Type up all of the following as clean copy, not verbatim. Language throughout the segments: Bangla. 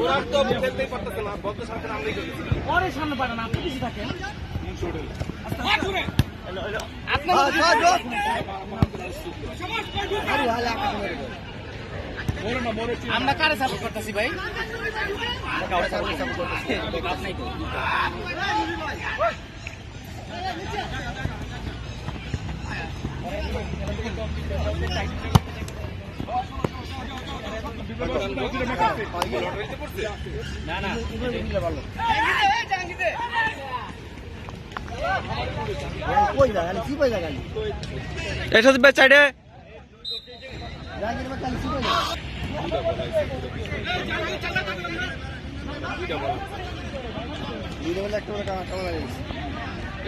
ওরা তো খেলতেই পারতেছে না, বলতে সাথে আমরা পরে সামনে পাঠান, আপনি কিছু থাকেন আমরা কারে সাপোর্ট করতেছি ভাই?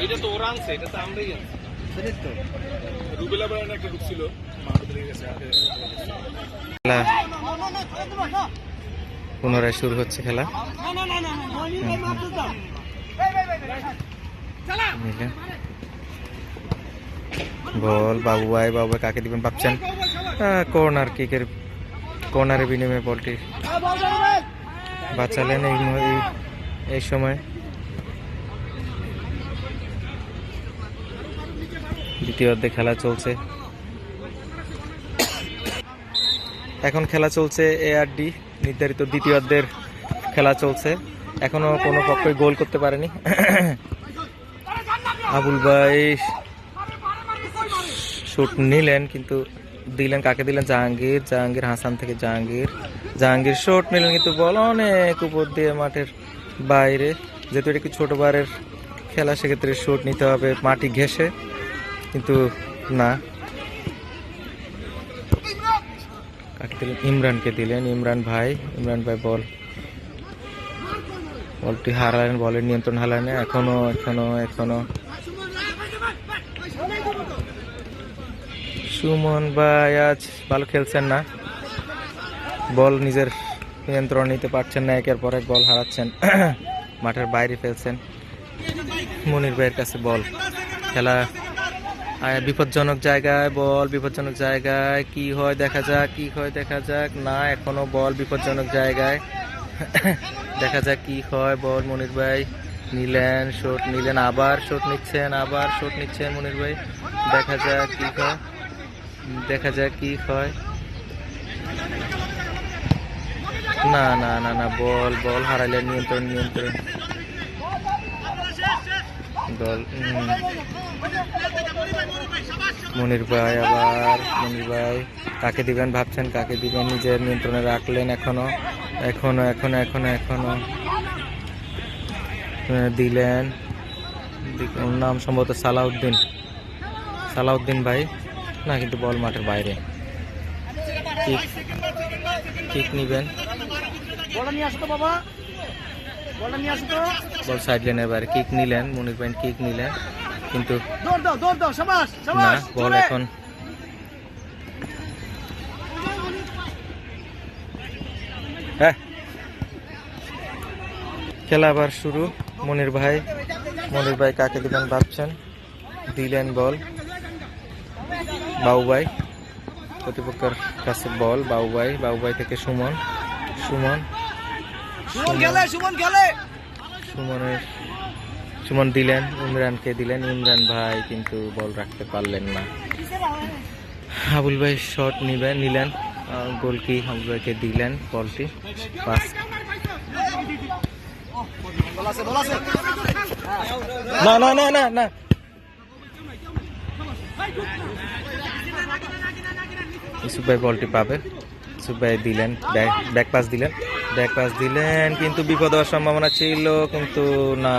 এইটা তো ওরা আনছে, এটা তো আমরাই আনছি। রুবেলা বাড়ানো একটা ঢুকছিল, পুনরায় শুরু হচ্ছে খেলা। বল বাবু ভাই কাকে দিবেন ভাবছেন? কর্নার কিকের, কর্নারের বিনিময়ে বলটি বাঁচালেন এই সময়। দ্বিতীয় অর্ধে খেলা চলছে, এখন খেলা চলছে ARD নির্ধারিত দ্বিতীয় অর্ধের খেলা চলছে। এখনো কোনো পক্ষই গোল করতে পারেনি। আবুল ভাই শুট নিলেন কিন্তু দিলেন কাকে দিলেন? জাহাঙ্গীর হাসান থেকে জাহাঙ্গীর শট নিলেন কিন্তু বল অনেক উপর দিয়ে মাঠের বাইরে। যেহেতু এটা একটু ছোট বারের খেলা, সেক্ষেত্রে শট নিতে হবে মাটি ঘেঁষে, কিন্তু না, কাকে দিলেন? ইমরানকে দিলেন। ইমরান ভাই বলটি হারালেন, বলের নিয়ন্ত্রণ হারালেন। এখনো সুমন ভাই আজ ভালো খেলছেন না, বল নিজের নিয়ন্ত্রণ নিতে পারছেন না, একের পর এক বল হারাচ্ছেন, মাঠের বাইরে ফেলছেন। মনির ভাইয়ের কাছে বল, খেলা বিপজ্জনক জায়গায়, বল বিপজ্জনক জায়গায়, কি হয় দেখা যাক। না, এখনো বল বিপজ্জনক জায়গায়, দেখা যাক কি হয়। বল মনির ভাই নিলেন, শট নিলেন, আবার শট নিচ্ছেন মনির ভাই। দেখা যাক কি হয়। না, বল হারাইলেন, নিয়ন্ত্রণ বল। মনির ভাই কাকে দিবেন ভাবছেন, নিজের নিয়ন্ত্রণে রাখলেন। এখনো দিলেন, নাম সম্ভবত সালাউদ্দিন ভাই না, কিন্তু বল মাঠের বাইরে। কিক নিবেন, বল সাইড লাইনের বাইরে। কিক নিলেন মনির ভাই, কিন্তু না, বল এখন খেলা আবার শুরু। মনির ভাই কাকে দিবেন ভাবছেন, দিলেন বল বাবু ভাই, প্রতিপক্ষের কাছে বল বাবু ভাই থেকে সুমন দিলেন, ইমরানকে দিলেন। ইমরান ভাই কিন্তু বল রাখতে পারলেন না। আবুল ভাই শট নিলেন, গোলকি আবুল ভাইকে দিলেন বলটি, পাস। না, ইউসুফ ভাই বলটি পাবে। ইউসুফ ভাই দিলেন, ব্যাক পাস দিলেন, কিন্তু বিপদ হওয়ার সম্ভাবনা ছিল, কিন্তু না।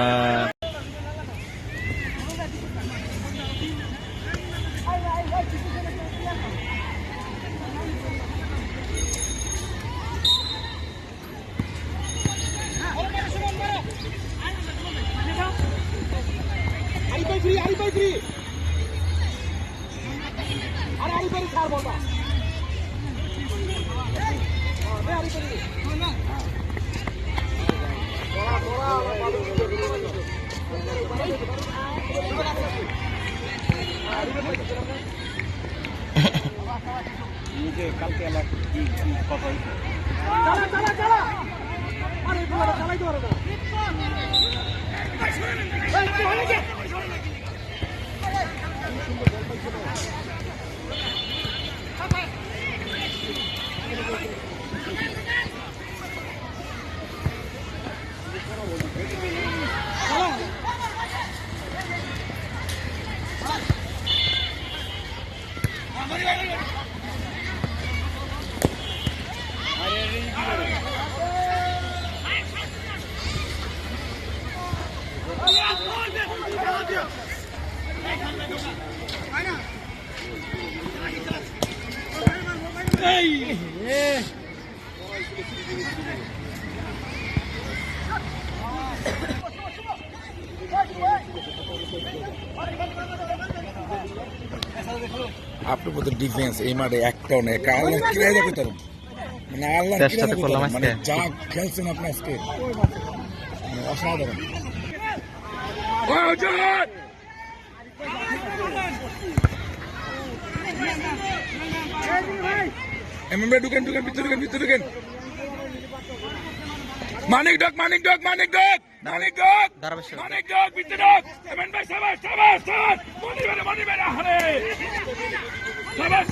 যে কালকে এলাকা কি কথা হয়েছে আপনার মতো ডিফেন্স এই মাঠে একটাও নেই আল্লাহ কিরাই দেখে তার মানে আল্লাহ চেষ্টা তো করলাম মানে আজকে। যা খেলছেন আপনি আজকে মানে অসাধারণ এমএমএ ঢুকেন ভিতরে ঢুকেন মানিক ডক ধারাভাষ্য ভিতরে ডক এমএন ভাই সাবাস মনি বেরা হারে সাবাস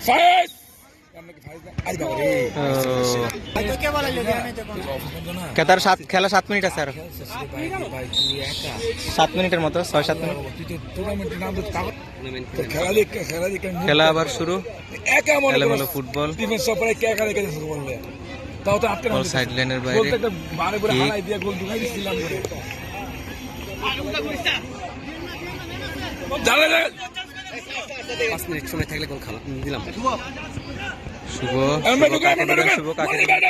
ফাইজ আরে বাবা রে কেতার খেলা 7 মিনিট আছে আর ভাই তুই একা 7 মিনিটের মতো 6-7 মিনিট তুই তো টুর্নামেন্টের নাম তো খেলা দেখে খেলা আবার শুরু একা মনে এলোমেলো ফুটবল ডিফেন্স সপারে একা দেখে শুরু করলে তাও তো আপনার বল সাইড লাইনের বাইরে বলতে একটা বারে কিক। হারাই দিয়ে গোল ঢুকাই দিছিলাম করে জালে 5 মিনিট সময় থাকলে গোল খালা দিলাম শুভ আমরা ঢুকাই শুভ কাকে দিলেন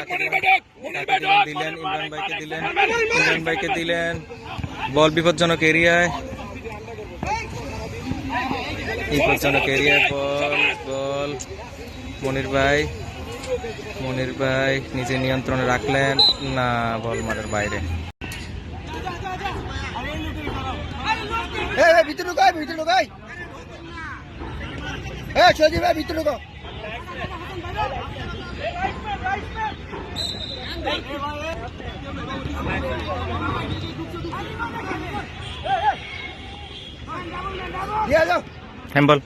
ইমরান ভাইকে দিলেন বল বিপজ্জনক এরিয়ায় বল মনির ভাই নিজে নিয়ন্ত্রণে রাখলেন না বল মাঠের বাইরে ভিতরে ঢুকাই সজি ভাই ভিতরে ঢুকাও দিয়ে যাও হ্যান্ডবল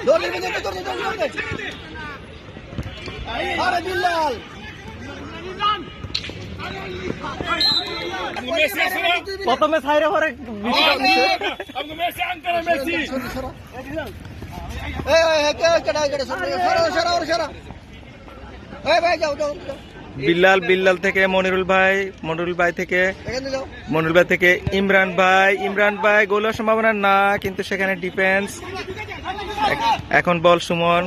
দৌড় আরে বিল্লাল মেসি আসলে প্রথমে ছাইরে পরে আপনি মেসি আঙ্কেল মেসি বিল্লাল থেকে মনিরুল ভাই থেকে ইমরান ভাই গোলের সম্ভাবনা না কিন্তু সেখানে ডিফেন্স এখন বল সুমন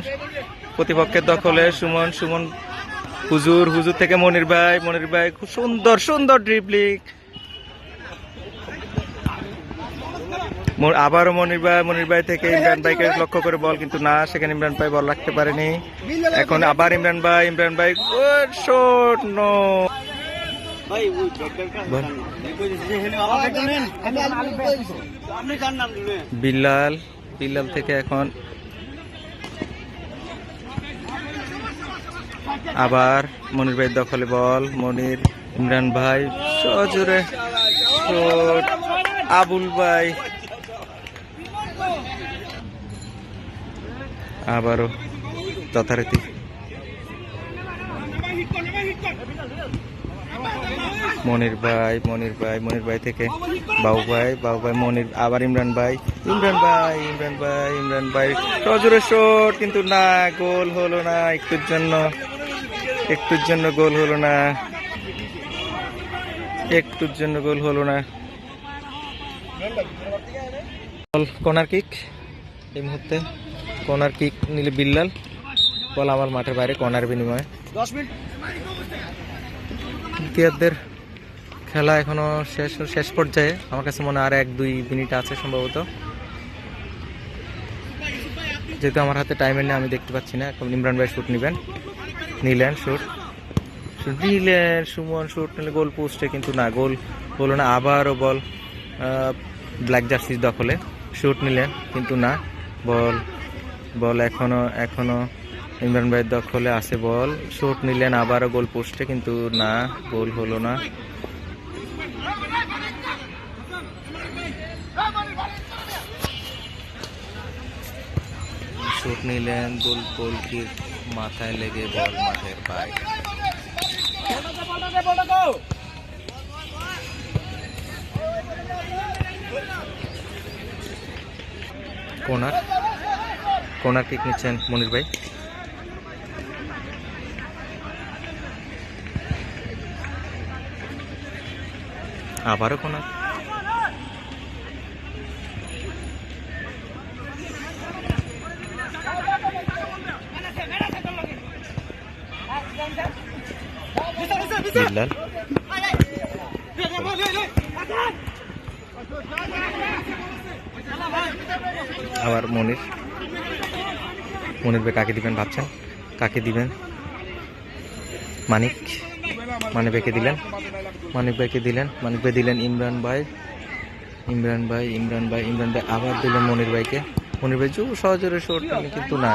প্রতিপক্ষের দখলে সুমন হুজুর থেকে মনির ভাই খুব সুন্দর ড্রিবলিং আবারও মনির ভাই থেকে ইমরান ভাইকে লক্ষ্য করে বল কিন্তু না সেখানে ইমরান ভাই বল রাখতে পারেনি এখন আবার ইমরান ভাই গুড শট নো বিল্লাল থেকে এখন আবার মনির ভাইয়ের দখলে বল ইমরান ভাই সজোরে শট আবুল ভাই আবারও যথারীতি মনির ভাই থেকে বাবু ভাই মনির আবার ইমরান ভাই সজোরে শট কিন্তু না গোল হলো না একটুর জন্য গোল হলো না কর্নার কিক এই মুহূর্তে কর্নার কিক নিলে বিল্লাল বল আমার মাঠের বাইরে কর্নার বিনিময়ে 10 মিনিট দ্বিতীয়ার্ধের খেলা এখনো শেষ পর্যায়ে আমার কাছে মনে হয় আর 1-2 মিনিট আছে সম্ভবত যেহেতু আমার হাতে টাইমের নেই আমি দেখতে পাচ্ছি না এখন ইমরান ভাই শুট নিলেন সুমন শুট নিলে গোল পোস্টে কিন্তু না গোল হলো না। আবারও বল ব্ল্যাক জার্সির দখলে, শুট নিলেন কিন্তু না। বল বল এখনো ইমরান ভাইয়ের দখলে আছে বল, শুট নিলেন আবারও গোল পোস্টে কিন্তু না, গোল হলো না। শুট নিলেন, গোলকির মাথায় লেগে বল মাঠের বাইরে। কর্নার কিক নিচ্ছেন মনির ভাই। আবারও কর্নার। বিল্লাল আবার মনির ভাই কাকে দিবেন ভাবছেন, কাকে দিবেন? মানিক ভাইকে দিলেন, মানিক ভাই দিলেন ইমরান ভাই আবার দিলেন মনির ভাইকে। মনির ভাই সহজরে শট কিন্তু না।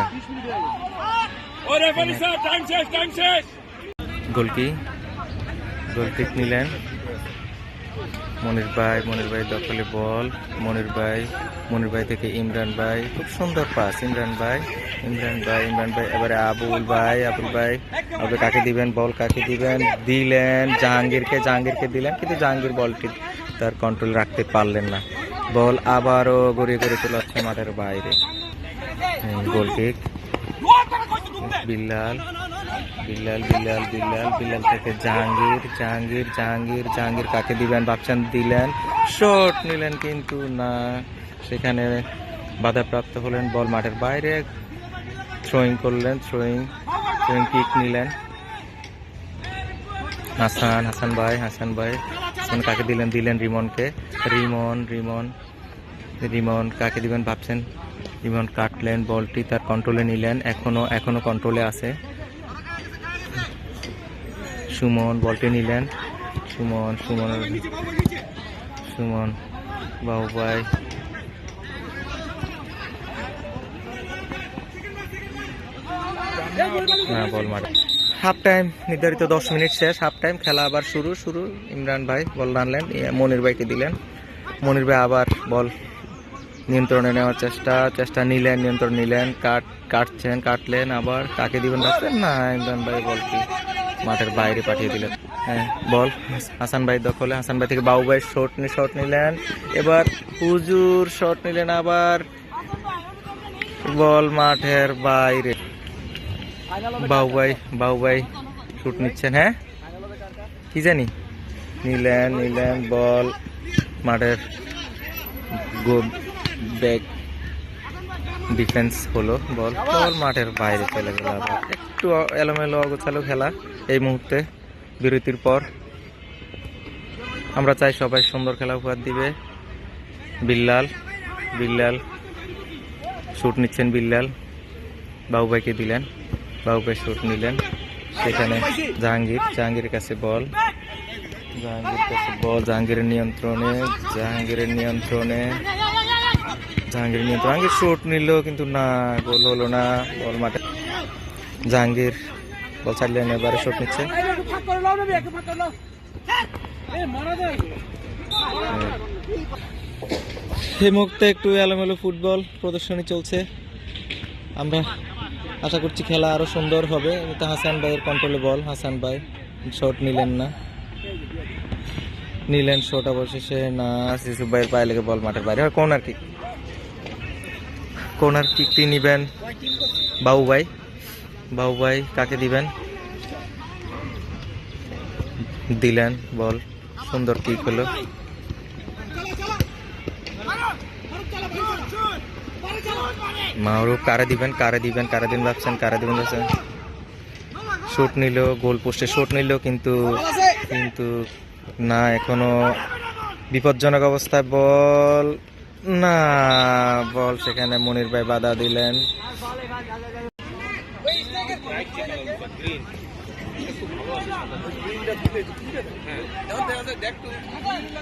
গোলকিক নিলেন মনির ভাই দখলে বল। মনির ভাই থেকে ইমরান ভাই, খুব সুন্দর পাস। ইমরান ভাই এবারে আবুল ভাই কাকে দিবেন, বল কাকে দিবেন? দিলেন জাহাঙ্গীরকে দিলেন, কিন্তু জাহাঙ্গীর বলটি তার কন্ট্রোল রাখতে পারলেন না। বল আবারও গড়িয়ে চলে যাচ্ছে মাঠের বাইরে। গোলকিক বিল্লাল থেকে জাহাঙ্গীর কাকে দিবেন ভাবছেন? দিলেন, শট নিলেন কিন্তু না, সেখানে বাধাপ্রাপ্ত হলেন। বল মাঠের বাইরে, থ্রোয়িং করলেন, থ্রোয়িং কিক নিলেন। হাসান ভাই কাকে দিলেন রিমনকে। রিমন কাকে দিবেন ভাবছেন? রিমন কাটলেন, বলটি তার কন্ট্রোলে নিলেন, এখনো কন্ট্রোলে আছে। সুমন বলটি নিলেন, সুমন বাবু ভাই বল মারে। হাফ টাইম নির্ধারিত 10 মিনিট শেষ, হাফ টাইম, খেলা আবার শুরু। ইমরান ভাই বল আনলেন, মনির ভাইকে দিলেন। মনির ভাই আবার বল নিয়ন্ত্রণে নেওয়ার চেষ্টা নিলেন, নিয়ন্ত্রণ নিলেন, কাটলেন, আবার কাকে দিবেন ভাবছেন? না, ইমরান ভাই বলটি মাঠের বাইরে পাঠিয়ে দিলেন। হ্যাঁ, বল হাসান ভাই দখলে। হাসান ভাই থেকে বাবু ভাই শট নিলেন, এবার হুজুর শট নিলেন, আবার বল মাঠের বাইরে। বাবু ভাই শুট নিচ্ছেন, হ্যাঁ কি জানি, নিলেন বল মাঠের ব্যাক ডিফেন্স হলো, বল মাঠের বাইরে চলে গেল। আবার একটু এলোমেলো অগোছালো খেলা এই মুহূর্তে বিরতির পর। আমরা চাই সবাই সুন্দর খেলা উপহার দিবে। বিল্লাল শুট নিচ্ছেন, বাবু ভাইকে দিলেন, বাবু ভাই শুট নিলেন, সেখানে জাহাঙ্গীরের কাছে বল, জাহাঙ্গীরের নিয়ন্ত্রণে জাহাঙ্গীর শুট নিল কিন্তু না, গোল হলো না। বল মাঠে জাহাঙ্গীর বল ছাড়লেন, এবারে শুট নিচ্ছে। এই মুহূর্তে একটু এলোমেলো ফুটবল প্রদর্শনী চলছে। আমরা আশা করছি খেলা আরো সুন্দর হবে। হাসান ভাইয়ের কন্ট্রোলে বল, হাসান ভাই শট নিলেন শট অবশেষে না, শিশু ভাইয়ের পায়ে লেগে বল মাঠের বাইরে। কর্নার কিকটি নিবেন বাবু ভাই কাকে দিবেন? দিলেন, বল সুন্দর কিক হলো। মাহরুফ কারে দিবেন ভাবছেন? শট নিল, গোল পোস্টে শট নিল কিন্তু না, এখনো বিপজ্জনক অবস্থায় বল না, বল সেখানে মনির ভাই বাধা দিলেন।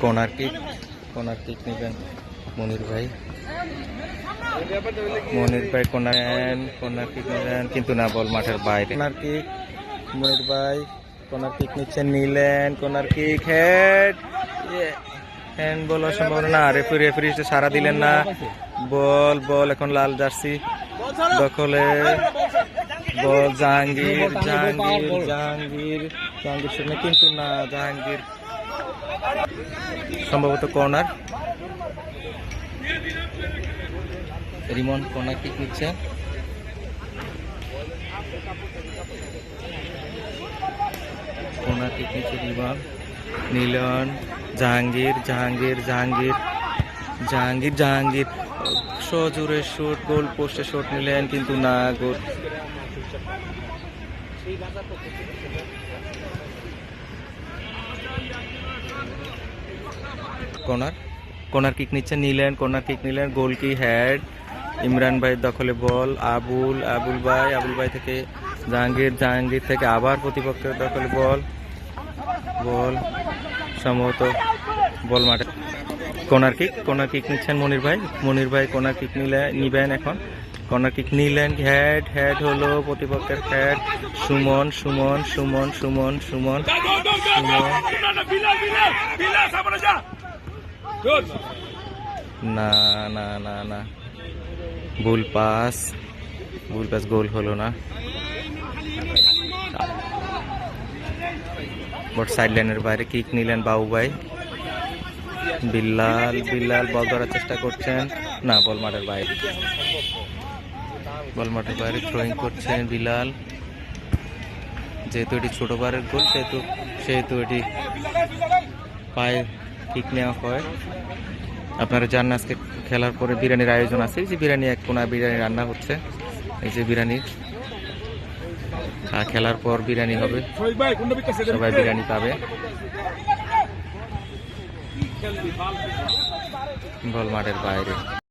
কর্নার কিক নেবেন মনির ভাই। মনির ভাই কর্নার কিক নিলেন কিন্তু না, বল মাঠের বাইরে। কর্নার কিক মনির ভাই কর্নার কিক নিচ্ছেন, নিলেন কর্নার কিক, হেড হ্যান্ড বল সম্ভাবনা না, রেফারি সারা দিলেন না। বল এখন লাল জার্সি দখলে, বল জাহাঙ্গীর সামনে কিন্তু না, জাহাঙ্গীর সম্ভবত কর্নার। রিমন কর্নার কিক নিচ্ছে, রিমন নিলেন, জাহাঙ্গীর সজোরে শট, গোল পোস্টে শট নিলেন কিন্তু না, গোল। কর্নার কিক নিলেন, গোল কি হেড, ইমরান ভাই দখলে বল, আবুল ভাই থেকে জাহাঙ্গীর থেকে আবার প্রতিপক্ষের দখলে বল সম্ভবত বল মাঠে। কর্নার কিক নিচ্ছেন মনির ভাই কর্নার কিক নিবেন এখন। কর্নার কিক নিলেন, হেড হলো প্রতিপক্ষের হেড, সুমন না, ভুল পাস, গোল হলো না। বট সাইড লাইনের বাইরে কিক নিলেন বাবু ভাই। বিল্লাল বল ধরার চেষ্টা করছেন না, বল মাঠের বাইরে থ্রোয়িং করছেন বিলাল। যেহেতু এটি ছোট বারের গোল সেহেতু এটি পায়ে কিক নেওয়া হয়। আপনারা জানেন আজকে খেলার পরে বিরিয়ানির আয়োজন আছে, এই যে বিরিয়ানি এক কোনা বিরিয়ানি রান্না হচ্ছে, এই যে বিরিয়ানি খেলার পর বিরিয়ানি হবে, সবাই বিরিয়ানি পাবে। বল মাঠের বাইরে।